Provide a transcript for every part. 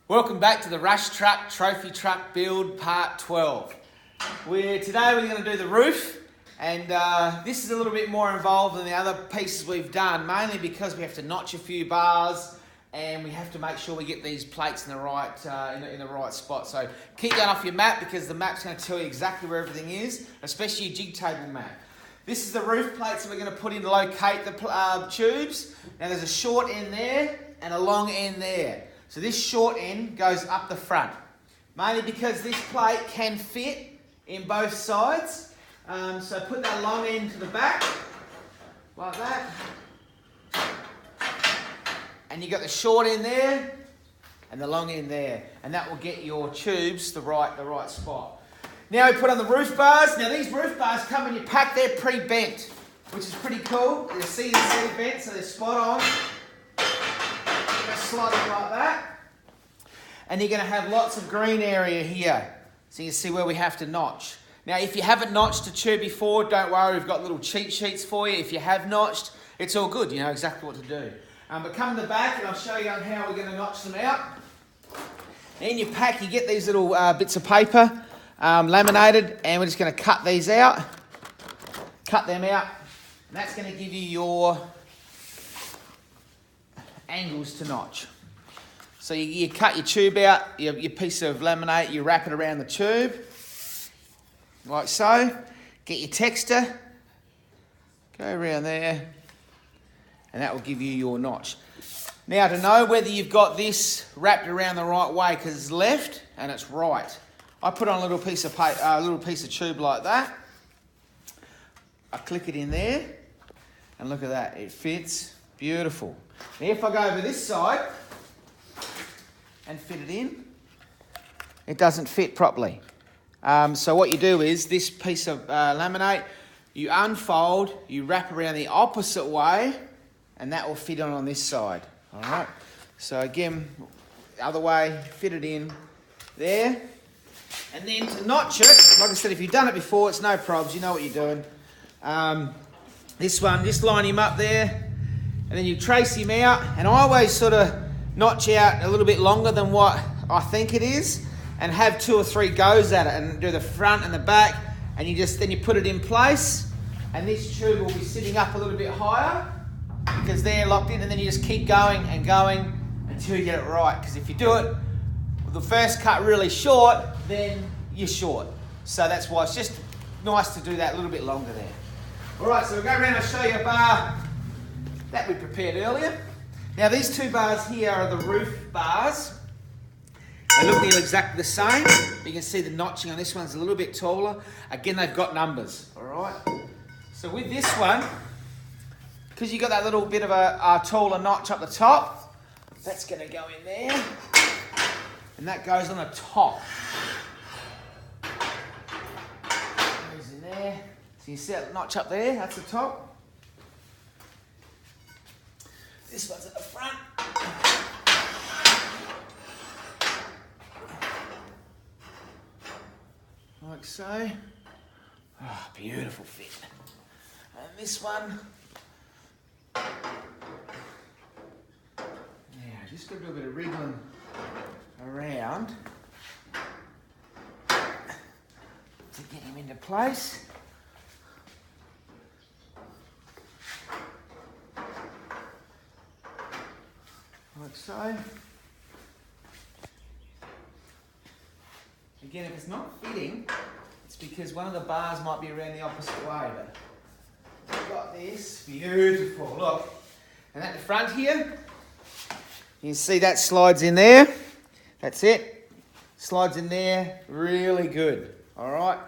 Welcome back to the Rush Truck Trophy Truck Build Part 12. Today we're going to do the roof, and this is a little bit more involved than the other pieces we've done, mainly because we have to notch a few bars and we have to make sure we get these plates in the right in the right spot. So keep going off your map because the map's going to tell you exactly where everything is, especially your jig table map. This is the roof plates that we're going to put in to locate the tubes. Now there's a short end there and a long end there. So this short end goes up the front, mainly because this plate can fit in both sides. So put that long end to the back, like that. And you got the short end there and the long end there. And that will get your tubes the right spot. Now we put on the roof bars. Now these roof bars come in your pack, they're pre-bent, which is pretty cool. You'll see they're bent, so they're spot on. Slide it like that, and you're going to have lots of green area here, so you can see where we have to notch. Now if you haven't notched a tube before, don't worry, we've got little cheat sheets for you. If you have notched, it's all good, you know exactly what to do. But come to the back and I'll show you how we're going to notch them out. In your pack you get these little bits of paper, laminated, and we're just going to cut these out, cut them out, and that's going to give you your angles to notch. So you cut your tube out, your piece of laminate, you wrap it around the tube, like so. Get your texture, go around there, and that will give you your notch. Now to know whether you've got this wrapped around the right way, because it's left and it's right. I put on a little piece of paper, a little piece of tube like that. I click it in there, and look at that, it fits. Beautiful. Now if I go over this side and fit it in, it doesn't fit properly. So what you do is this piece of laminate, you unfold, you wrap around the opposite way, and that will fit on this side. All right. So again, the other way, fit it in there. And then to notch it, like I said, if you've done it before, it's no probs, you know what you're doing. This one, just line him up there, and then you trace him out, and I always sort of notch out a little bit longer than what I think it is, and have 2 or 3 goes at it, and do the front and the back, and then you put it in place, and this tube will be sitting up a little bit higher because they're locked in, and then you just keep going and going until you get it right. Because if you do it with the first cut really short, then you're short. So that's why it's just nice to do that a little bit longer there. All right, so we'll go around and show you a bar that we prepared earlier. Now these 2 bars here are the roof bars. They look nearly exactly the same. You can see the notching on this one's a little bit taller. Again, they've got numbers, all right? So with this one, because you've got that little bit of a taller notch up the top, that's going to go in there, and that goes on the top. Goes in there. So you see that notch up there, that's the top. This one's at the front. Like so. Oh, beautiful fit. And this one. Yeah, just got to do a bit of wriggling around to get him into place. Like so. Again, if it's not fitting, it's because one of the bars might be around the opposite way. But we've got this, beautiful, look. And at the front here, you can see that slides in there. That's it. Slides in there, really good. All right.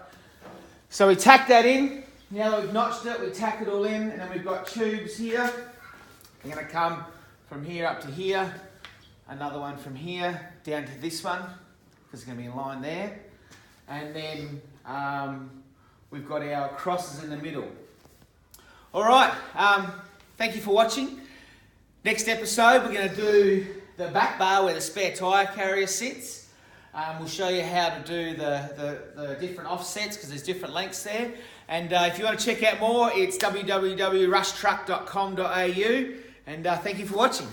So we tack that in. Now that we've notched it, we tack it all in, and then we've got tubes here. They're going to come from here up to here, another one from here down to this one, because it's going to be in line there. And then we've got our crosses in the middle. All right, thank you for watching. Next episode, we're going to do the back bar where the spare tyre carrier sits. We'll show you how to do the different offsets because there's different lengths there. And if you want to check out more, it's www.rushtruck.com.au. And thank you for watching.